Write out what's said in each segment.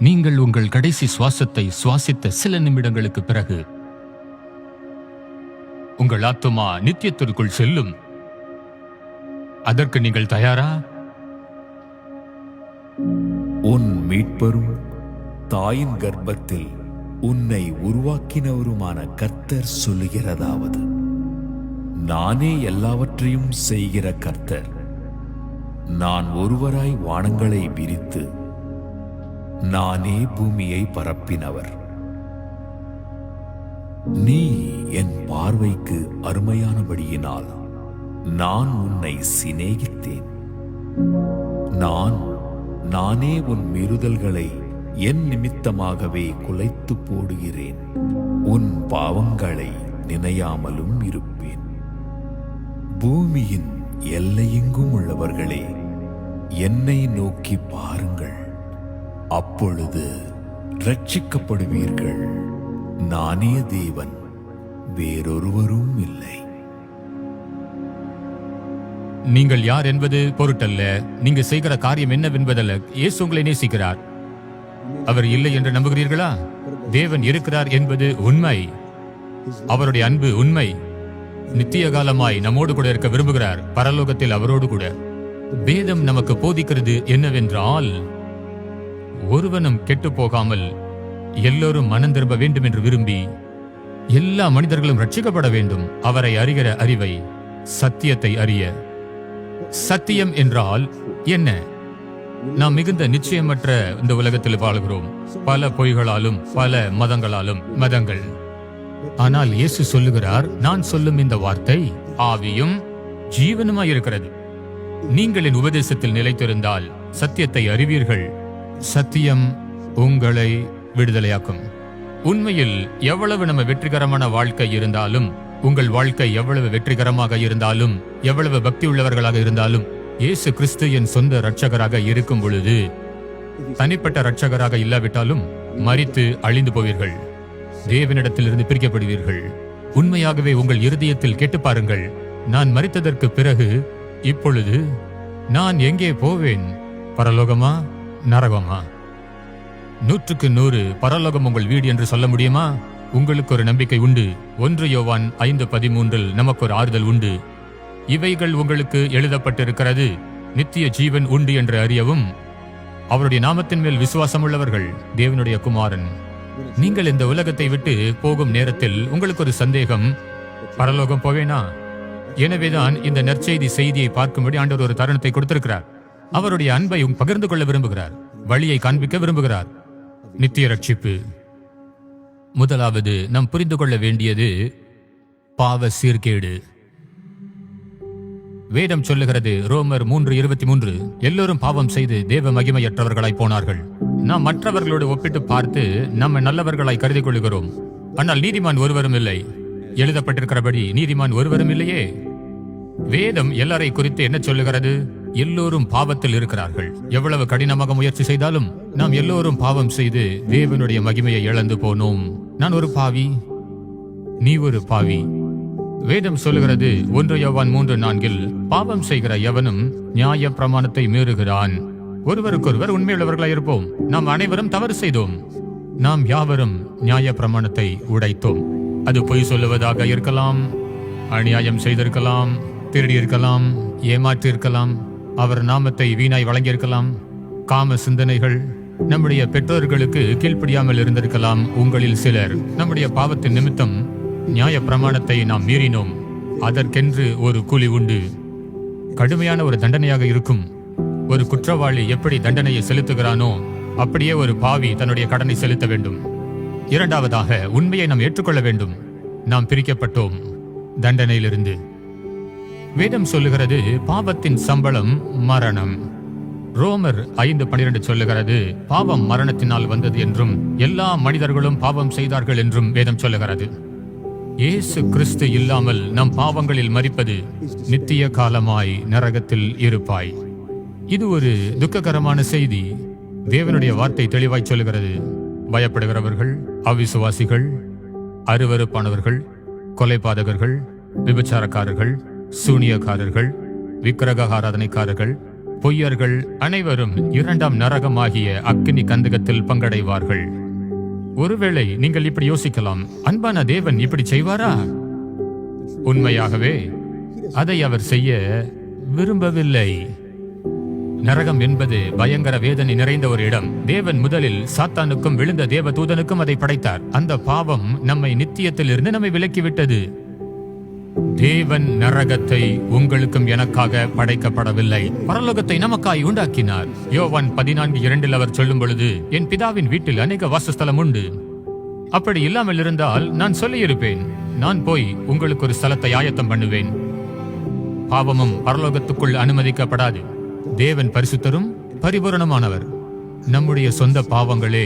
நீங்கள் உங்கள் கடைசி சுவாசத்தை சுவாசித்த சில நிமிடங்களுக்கு பிறகு உங்கள் ஆத்துமா நித்தியத்திற்குள் செல்லும். அதற்கு நீங்கள் தயாரா? உன் மீட்பரும் தாயின் கர்ப்பத்தில் உன்னை உருவாக்கினவருமான கர்த்தர் சொல்லுகிறதாவது, நானே எல்லாவற்றையும் செய்கிற கர்த்தர். நான் ஒருவராய் வானங்களை விரித்து நானே பூமியை பரப்பினவர். நீ என் பார்வைக்கு அருமையானபடியினால் நான் உன்னை சிநேகித்தேன். நானே உன் மீறுதல்களை என் நிமித்தமாகவே குலைத்து போடுகிறேன். உன் பாவங்களை நினையாமலும் இருப்பேன். பூமியின் எல்லையெங்கும் உள்ளவர்களே, என்னை நோக்கி பாருங்கள், அப்பொழுது ரட்சிக்கப்படுவீர்கள். நானே தேவன், வேறொருவரும் இல்லை. நீங்கள் யார் என்பது பொருட்டல்ல, நீங்க செய்கிற காரியம் என்னவென்பதல்ல. இயேசு உங்களை நேசிக்கிறார். அவர் இல்லை என்று நம்புகிறீர்களா? தேவன் இருக்கிறார் என்பது உண்மை. அவருடைய அன்பு உண்மை. நித்திய காலமாய் நம்மோடு கூட இருக்க விரும்புகிறார், பரலோகத்தில் அவரோடு கூட. வேதம் நமக்கு போதிக்கிறது என்னவென்றால், ஒருவனும் கெட்டு போகாமல் எல்லோரும் மனம் திரும்ப வேண்டும் என்று விரும்பி எல்லா மனிதர்களும் ரட்சிக்கப்பட வேண்டும். அவரை அறிகிற அறிவை, சத்தியத்தை அறிய. சத்தியம் என்றால் என்ன? நாம் மிகுந்த நிச்சயமற்ற இந்த உலகத்தில் வாழ்கிறோம், பல பொய்களாலும் பல மதங்கள். ஆனால் இயேசு சொல்லுகிறார், நான் சொல்லும் இந்த வார்த்தை ஆவியும் ஜீவனுமாய் இருக்கிறது. நீங்கள் என் உபதேசத்தில் நிலைத்திருந்தால் சத்தியத்தை அறிவீர்கள், சத்தியம் உங்களை விடுதலையாக்கும். உண்மையில் எவ்வளவு நம்ம வெற்றிகரமான வாழ்க்கை இருந்தாலும், உங்கள் வாழ்க்கை எவ்வளவு வெற்றிகரமாக இருந்தாலும், எவ்வளவு பக்தி உள்ளவர்களாக இருந்தாலும், இயேசு கிறிஸ்து என் சொந்த இரட்சகராக இருக்கும் பொழுது, தனிப்பட்ட இரட்சகராக இல்லாவிட்டாலும் மரித்து அழிந்து போவீர்கள், தேவனிடத்திலிருந்து பிரிக்கப்படுவீர்கள். உண்மையாகவே உங்கள் இருதயத்தில் கேட்டு பாருங்கள், நான் மரித்ததற்கு பிறகு இப்பொழுது நான் எங்கே போவேன்? பரலோகமா, நரகமா? 100க்கு 100 பரலோகம் உங்கள் வீடு என்று சொல்ல முடியுமா? உங்களுக்கு ஒரு நம்பிக்கை உண்டு. 1 யோவான் 5:13 நமக்கு ஒரு ஆறுதல் உண்டு. இவைகள் உங்களுக்கு எழுதப்பட்டிருக்கிறது, நித்திய ஜீவன் உண்டு என்று அறியவும் அவருடைய நாமத்தின் மேல் விசுவாசம் உள்ளவர்கள் தேவனுடைய குமாரன். நீங்கள் இந்த உலகத்தை விட்டு போகும் நேரத்தில் உங்களுக்கு ஒரு சந்தேகம், பரலோகம் போவேனா? எனவேதான் இந்த நற்செய்தி செய்தியை பார்க்கும்படி ஆண்டவர் ஒரு தருணத்தை கொடுத்திருக்கிறார். அவருடைய அன்பை பகிர்ந்து கொள்ள விரும்புகிறார், வழியை காண்பிக்க விரும்புகிறார். நித்திய ரட்சிப்பு. முதலாவது நாம் புரிந்து கொள்ள வேண்டியது பாவ சீர்கேடு. வேதம் சொல்லுகிறது, ரோமர் 3:23, எல்லோரும் பாவம் செய்து தேவ மகிமையற்றவர்களாய் போனார்கள். நாம் மற்றவர்களோடு ஒப்பிட்டு பார்த்து நம்ம நல்லவர்களாய் கருதி கொள்கிறோம். ஆனால் நீதிமான் ஒருவரும் இல்லை. எழுதப்பட்டிருக்கிறபடி நீதிமான் ஒருவரும் இல்லையே. வேதம் எல்லாரை குறித்து என்ன சொல்லுகிறது? எல்லோரும் பாவத்தில் இருக்கிறார்கள். எவ்வளவு கடினமாக முயற்சி செய்தாலும் நாம் எல்லோரும் பாவம் செய்து தேவனுடைய மகிமையை இழந்து போனோம். நான் ஒரு பாவி, நீ ஒரு பாவி. வேதம் சொல்லுகிறது 1 யோவான் 3:4, பாவம் செய்கிற எவனும் நியாய பிரமாணத்தை மீறுகிறான். ஒருவருக்கொருவர் உண்மையுள்ளவர்களாய் இருப்போம். நாம் அனைவரும் தவறு செய்தோம். நாம் யாவரும் நியாய பிரமாணத்தை உடைத்தோம். அது பொய் சொல்லுவதாக இருக்கலாம், அநியாயம் செய்திருக்கலாம், திருடியிருக்கலாம், ஏமாற்றியிருக்கலாம், அவர் நாமத்தை வீணாய் வழங்கியிருக்கலாம், காம சிந்தனைகள், நம்முடைய பெற்றோர்களுக்கு கீழ்ப்படியாமல் இருந்திருக்கலாம். உங்களில் சிலர் நம்முடைய பாவத்தின் நிமித்தம் நியாய பிரமாணத்தை நாம் மீறினோம். அதற்கென்று ஒரு கூலி உண்டு, கடுமையான ஒரு தண்டனையாக இருக்கும். ஒரு குற்றவாளி எப்படி தண்டனையை செலுத்துகிறானோ அப்படியே ஒரு பாவி தன்னுடைய கடனை செலுத்த வேண்டும். இரண்டாவதாக, உண்மையை நாம் ஏற்றுக்கொள்ள வேண்டும். நாம் பிரிக்கப்பட்டோம் தண்டனையிலிருந்து. வேதம் சொல்லுகிறது, பாவத்தின் சம்பளம் மரணம். ரோமர் 5:12 சொல்லுகிறது, பாவம் மரணத்தினால் வந்தது என்றும் எல்லா மனிதர்களும் பாவம் செய்தார்கள் என்றும் வேதம் சொல்லுகிறது. இயேசு கிறிஸ்து இல்லாமல் நம் பாவங்களில் மரிப்பது நித்திய காலமாய் நரகத்தில் இருப்பாய். இது ஒரு துக்ககரமான செய்தி. தேவனுடைய வார்த்தை தெளிவாய் சொல்லுகிறது, பயப்படுகிறவர்கள், அவிசுவாசிகள், அருவருப்பானவர்கள், கொலைபாதகர்கள், விபச்சாரக்காரர்கள், சூனியக்காரர்கள், விக்கிரக ஆராதனைக்காரர்கள், பொய்யர்கள் அனைவரும் இரண்டாம் நரகமாகிய அக்கினி கந்தகத்தில் பங்கடைவார்கள். ஒருவேளை நீங்கள் இப்படி யோசிக்கலாம், அன்பான தேவன் இப்படி செய்வாரா? உண்மையாகவே அதை அவர் செய்ய விரும்பவில்லை. நரகம் என்பது பயங்கர வேதனை நிறைந்த ஒரு இடம். தேவன் முதலில் சாத்தானுக்கும் விழுந்த தேவ தூதனுக்கும் அதை படைத்தார். அந்த பாவம் நம்மை நித்தியத்திலிருந்து நம்மை விலக்கிவிட்டது. தேவன் நரகத்தை உங்களுக்கும் எனக்காக படைக்கப்படவில்லை, பரலோகத்தை நமக்காய் உண்டாக்கினார். யோவான் 14:2 அவர் சொல்லும் பொழுது, என் பிதாவின் வீட்டில் அநேக வாசஸ்தலம் உண்டு. அப்படி இல்லாமல் இருந்தால் நான் சொல்லியிருப்பேன், நான் போய் உங்களுக்கு ஒரு ஸ்தலத்தை ஆயத்தம் பண்ணுவேன். பாவமும் பரலோகத்துக்குள் அனுமதிக்கப்படாது. தேவன் பரிசுத்தரும் பரிபூரணமானவர். நம்முடைய சொந்த பாவங்களே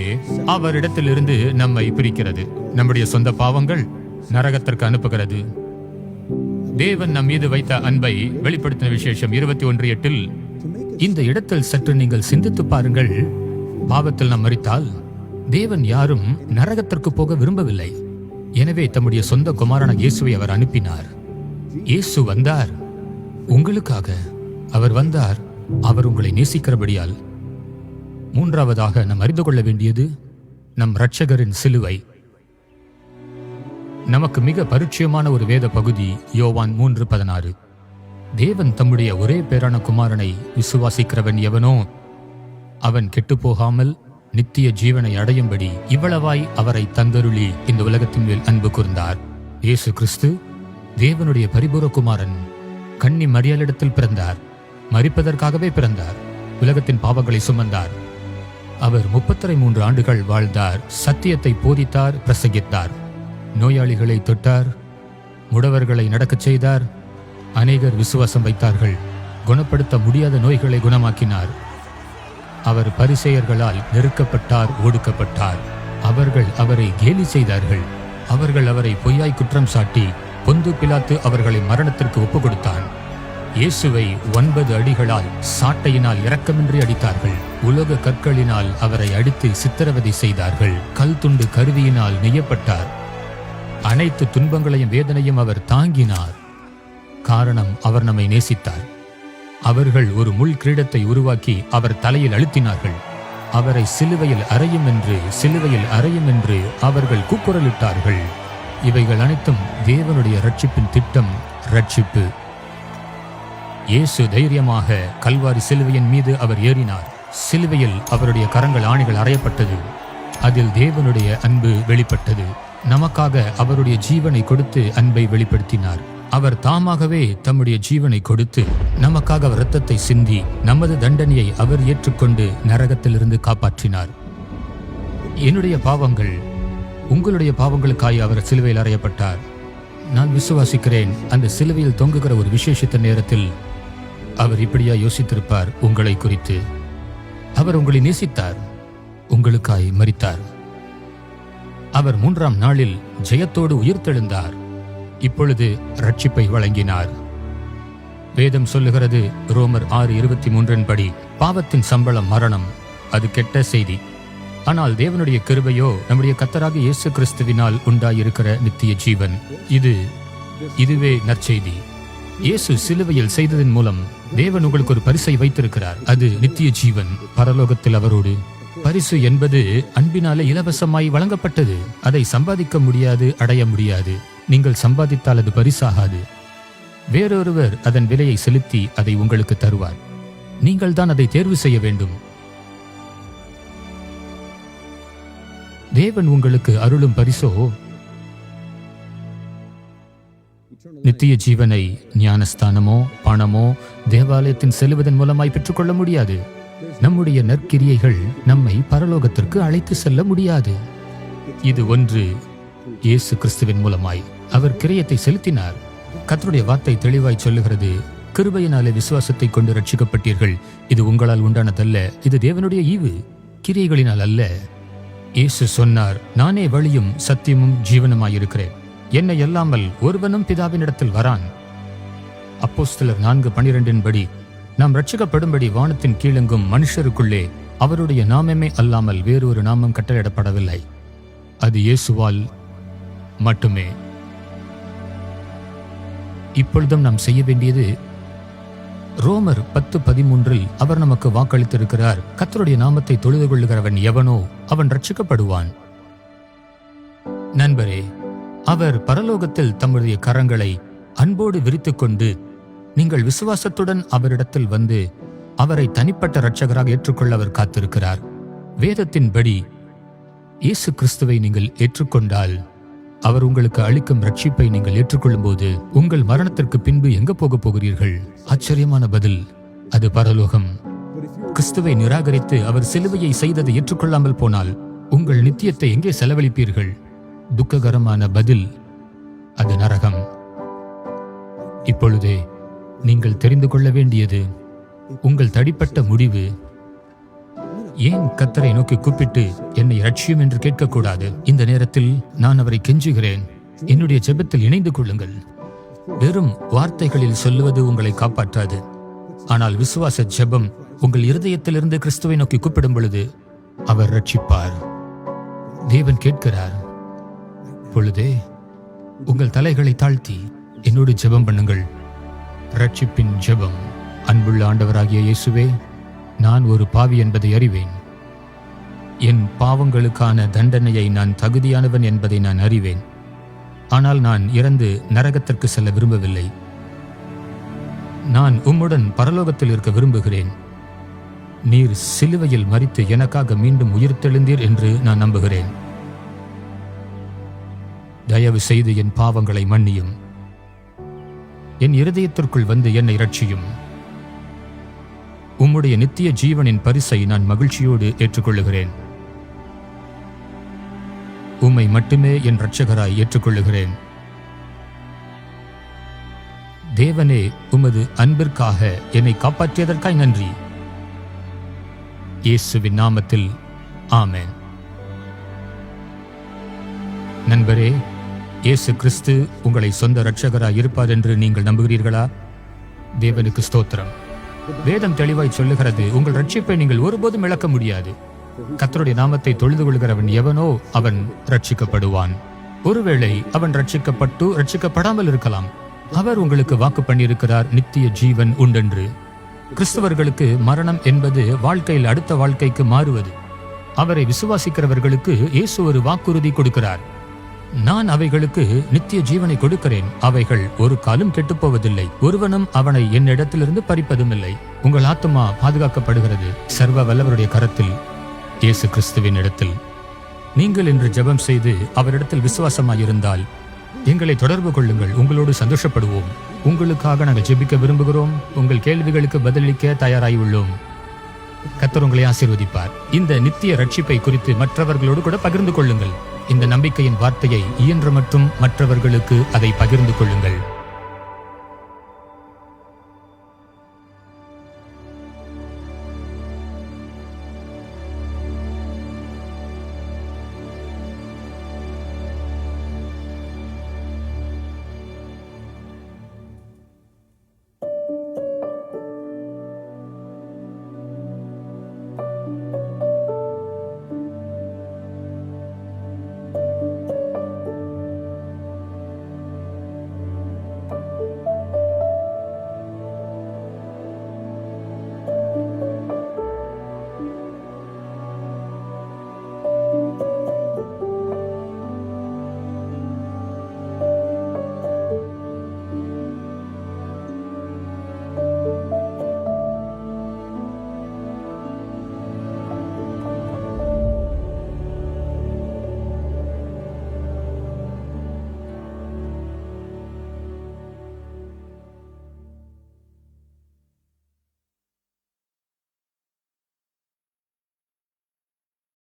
அவரிடத்திலிருந்து நம்மை பிரிக்கிறது. நம்முடைய சொந்த பாவங்கள் நரகத்திற்கு அனுப்புகிறது. தேவன் நம் மீது வைத்த அன்பை வெளிப்படுத்தின விசேஷம் 21:8 இந்த இடத்தில் சற்று நீங்கள் சிந்தித்து பாருங்கள். பாவத்தில் நாம் மரித்தால் தேவன் யாரும் நரகத்திற்கு போக விரும்பவில்லை. எனவே தம்முடைய சொந்த குமாரன இயேசுவை அவர் அனுப்பினார். இயேசு வந்தார் உங்களுக்காக. அவர் வந்தார், அவர் உங்களை நேசிக்கிறபடியால். மூன்றாவதாக நாம் அறிந்து கொள்ள வேண்டியது நம் இரட்சகரின் சிலுவை. நமக்கு மிக பரிச்சயமான ஒரு வேத பகுதி யோவான் 3:16. தேவன் தம்முடைய ஒரே பேரான குமாரனை விசுவாசிக்கிறவன் எவனோ அவன் கெட்டுப்போகாமல் நித்திய ஜீவனை அடையும்படி இவ்வளவாய் அவரை தந்தருளி இந்த உலகத்தின் மேல் அன்பு கூர்ந்தார். இயேசு கிறிஸ்து தேவனுடைய பரிபூர குமாரன். கன்னி மரியாளிடத்தில் பிறந்தார், மரிப்பதற்காகவே பிறந்தார், உலகத்தின் பாவங்களை சுமந்தார். அவர் 33 ஆண்டுகள் வாழ்ந்தார், சத்தியத்தை போதித்தார், பிரசங்கித்தார், நோயாளிகளை தொட்டார், முடவர்களை நடக்கச் செய்தார், அநேகர் விசுவாசம் வைத்தார்கள், குணப்படுத்த முடியாத நோய்களை குணமாக்கினார். அவர் பரிசேயர்களால் நெருக்கப்பட்டார், ஒடுக்கப்பட்டார். அவர்கள் அவரை கேலி செய்தார்கள். அவர்கள் அவரை பொய்யாய் குற்றம் சாட்டி பொந்து பிலாத்து அவர்களை மரணத்திற்கு ஒப்பு கொடுத்தான். இயேசுவை 9 அடிகளால் சாட்டையினால் இரக்கமின்றி அடித்தார்கள். உலக கற்களினால் அவரை அடித்து சித்திரவதை செய்தார்கள். கல் துண்டு கருவியினால் நெய்யப்பட்டார். அனைத்து துன்பங்களையும் வேதனையும் அவர் தாங்கினார். காரணம், அவர் நம்மை நேசித்தார். அவர்கள் ஒரு முள் கிரீடத்தை உருவாக்கி அவர் தலையில் அழுத்தினார்கள். அவரை சிலுவையில் அறையும் என்று அவர்கள் கூக்குரலிட்டார்கள். இவைகள் அனைத்தும் தேவனுடைய ரட்சிப்பின் திட்டம், ரட்சிப்பு. இயேசு தைரியமாக கல்வாரி சிலுவையின் மீது அவர் ஏறினார். சிலுவையில் அவருடைய கரங்கள் ஆணிகள் அறையப்பட்டது. அதில் தேவனுடைய அன்பு வெளிப்பட்டது. நமக்காக அவருடைய ஜீவனை கொடுத்து அன்பை வெளிப்படுத்தினார். அவர் தாமாகவே தம்முடைய ஜீவனை கொடுத்து நமக்காக அவர் இரத்தத்தை சிந்தி நமது தண்டனையை அவர் ஏற்றுக்கொண்டு நரகத்திலிருந்து காப்பாற்றினார். என்னுடைய பாவங்கள், உங்களுடைய பாவங்களுக்காய் அவர் சிலுவையில் அறையப்பட்டார். நான் விசுவாசிக்கிறேன், அந்த சிலுவையில் தொங்குகிற ஒரு விசேஷித்த நேரத்தில் அவர் இப்படியா யோசித்திருப்பார் உங்களை குறித்து. அவர் உங்களை நேசித்தார், உங்களுக்காய் மரித்தார். அவர் 3ஆம் நாளில் ஜெயத்தோடு உயிர்த்தெழுந்தார். இப்பொழுது ரட்சிப்பை வழங்கினார். வேதம் சொல்லுகிறது, ரோமர் 6:23 படி, பாவத்தின் சம்பளம் மரணம், அது கெட்ட செய்தி. ஆனால் தேவனுடைய கிருபையோ நம்முடைய கர்த்தராகிய இயேசு கிறிஸ்துவினால் உண்டாயிருக்கிற நித்திய ஜீவன். இதுவே நற்செய்தி. இயேசு சிலுவையில் செய்ததன் மூலம் தேவன் உங்களுக்கு ஒரு பரிசை வைத்திருக்கிறார். அது நித்திய ஜீவன், பரலோகத்தில் அவரோடு. பரிசு என்பது அன்பினாலே இலவசமாய் வழங்கப்பட்டது. அதை சம்பாதிக்க முடியாது, அடைய முடியாது. நீங்கள் சம்பாதித்தால் அது பரிசாகாது. வேறொருவர் அதன் விலையை செலுத்தி அதை உங்களுக்கு தருவார். நீங்கள் தான் அதை தேர்வு செய்ய வேண்டும். தேவன் உங்களுக்கு அருளும் பரிசோ நித்திய ஜீவனை ஞானஸ்தானமோ பணமோ தேவாலயத்தின் செல்வதன் மூலமாய் பெற்றுக்கொள்ள முடியாது. நம்முடைய நற்கிரியைகள் நம்மை பரலோகத்திற்கு அழைத்து செல்ல முடியாது. இது ஒன்று இயேசு கிறிஸ்துவின் மூலமாய் அவர் கிரியத்தை செலுத்தினார். கர்த்தருடைய வார்த்தை தெளிவாய் சொல்லுகிறது, கிருபையினாலே விசுவாசத்தை கொண்டு ரட்சிக்கப்பட்டீர்கள். இது உங்களால் உண்டானதல்ல, இது தேவனுடைய ஈவு, கிரியைகளினால் அல்ல. இயேசு சொன்னார், நானே வழியும் சத்தியமும் ஜீவனுமாயிருக்கிறேன், என்னை அல்லாமல் ஒருவனும் பிதாவினிடத்தில் வரான். அப்போஸ்தலர் 4:12 படி, நாம் ரட்சிக்கப்படும்படி வானத்தின் கீழெங்கும் மனுஷருக்குள்ளே அவருடைய நாமமே அல்லாமல் வேறொரு நாமம் கட்டளையிடப்படவில்லை. அது இயேசுவால் மட்டுமே. இப்பொழுதும் நாம் செய்ய வேண்டியது ரோமர் 10:13 அவர் நமக்கு வாக்களித்திருக்கிறார், கர்த்தருடைய நாமத்தை தொழுது கொள்ளுகிறவன் எவனோ அவன் ரட்சிக்கப்படுவான். நண்பரே, அவர் பரலோகத்தில் தம்முடைய கரங்களை அன்போடு விரித்துக் கொண்டு நீங்கள் விசுவாசத்துடன் அவரிடத்தில் வந்து அவரை தனிப்பட்ட இரட்சகராக ஏற்றுக்கொள்ள அவர் காத்திருக்கிறார். வேதத்தின்படி இயேசு கிறிஸ்துவை நீங்கள் ஏற்றுக்கொண்டால் அவர் உங்களுக்கு அளிக்கும் ரட்சிப்பை நீங்கள் ஏற்றுக்கொள்ளும் போது உங்கள் மரணத்திற்கு பின்பு எங்க போக போகிறீர்கள்? ஆச்சரியமான பதில், அது பரலோகம். கிறிஸ்துவை நிராகரித்து அவர் சிலுவையை செய்ததை ஏற்றுக்கொள்ளாமல் போனால் உங்கள் நித்தியத்தை எங்கே செலவழிப்பீர்கள்? துக்ககரமான பதில், அது நரகம். இப்பொழுதே நீங்கள் தெரிந்து கொள்ள வேண்டியது உங்கள் தனிப்பட்ட முடிவு. ஏன் கர்த்தரை நோக்கி கூப்பிட்டு என்னை ரட்சியும் என்று கேட்கக்கூடாது? இந்த நேரத்தில் நான் அவரை கெஞ்சுகிறேன், என்னுடைய ஜெபத்தில் இணைந்து கொள்ளுங்கள். வெறும் வார்த்தைகளில் சொல்லுவது உங்களை காப்பாற்றாது. ஆனால் விசுவாச ஜெபம் உங்கள் இருதயத்திலிருந்து கிறிஸ்துவை நோக்கி கூப்பிடும் பொழுது அவர் ரட்சிப்பார். தேவன் கேட்கிறார். பொழுதே உங்கள் தலைகளை தாழ்த்தி என்னோடு ஜெபம் பண்ணுங்கள். ரட்சிப்பின் ஜெபம். அன்புள்ள ஆண்டவராகிய இயேசுவே, நான் ஒரு பாவி என்பதை அறிவேன். என் பாவங்களுக்கான தண்டனையை நான் தகுதியானவன் என்பதை நான் அறிவேன். ஆனால் நான் இறந்து நரகத்திற்கு செல்ல விரும்பவில்லை. நான் உம்முடன் பரலோகத்தில் இருக்க விரும்புகிறேன். நீர் சிலுவையில் மரித்து எனக்காக மீண்டும் உயிர்த்தெழுந்தீர் என்று நான் நம்புகிறேன். தயவு செய்து என் பாவங்களை மன்னியும். என் இருதயத்திற்குள் வந்து என்னை ரட்சியும். உம்முடைய நித்திய ஜீவனின் பரிசை நான் மகிழ்ச்சியோடு ஏற்றுக்கொள்ளுகிறேன். உம்மை மட்டுமே என் இரட்சகராய் ஏற்றுக்கொள்ளுகிறேன். தேவனே, உமது அன்பிற்காக என்னை காப்பாற்றியதற்காய் நன்றி. இயேசுவின் நாமத்தில் ஆமென். நண்பரே, இயேசு கிறிஸ்து உங்களை சொந்த இரட்சகராய் இருப்பார் என்று நீங்கள் நம்புகிறீர்களா? தேவனுக்கு ஸ்தோத்திரம். வேதம் தெளிவாய் சொல்லுகிறது, உங்கள் ரட்சிப்பை நீங்கள் ஒருபோதும் இழக்க முடியாது. கர்த்தருடைய நாமத்தை தொழுது கொள்கிறவன் எவனோ அவன் ரட்சிக்கப்படுவான். ஒருவேளை அவன் ரட்சிக்கப்பட்டு ரட்சிக்கப்படாமல் இருக்கலாம். அவர் உங்களுக்கு வாக்கு பண்ணியிருக்கிறார், நித்திய ஜீவன் உண்டென்று. கிறிஸ்தவர்களுக்கு மரணம் என்பது வாழ்க்கையில் அடுத்த வாழ்க்கைக்கு மாறுவது. அவரை விசுவாசிக்கிறவர்களுக்கு இயேசு ஒரு வாக்குறுதி கொடுக்கிறார். நான் அவைகளுக்கு நித்திய ஜீவனை கொடுக்கிறேன், அவைகள் ஒரு காலம் கெட்டுப்போவதில்லை, ஒருவனும் அவனை என்னிடத்திலிருந்து பறிப்பதும் இல்லை. உங்கள் ஆத்துமா பாதுகாக்கப்படுகிறது சர்வ வல்லவருடைய கரத்தில், இயேசு கிறிஸ்துவின் இடத்தில். நீங்கள் இன்று ஜெபம் செய்து அவரிடத்தில் விசுவாசமாயிருந்தால் எங்களை தொடர்பு கொள்ளுங்கள். உங்களோடு சந்தோஷப்படுவோம். உங்களுக்காக நாங்கள் ஜெபிக்க விரும்புகிறோம். உங்கள் கேள்விகளுக்கு பதிலளிக்க தயாராகி உள்ளோம். கர்த்தர் உங்களை ஆசீர்வதிப்பார். இந்த நித்திய ரட்சிப்பை குறித்து மற்றவர்களோடு கூட பகிர்ந்து கொள்ளுங்கள். இந்த நம்பிக்கையின் வார்த்தையை இயன்ற மட்டும் மற்றவர்களுக்கு அதை பகிர்ந்து கொள்ளுங்கள்.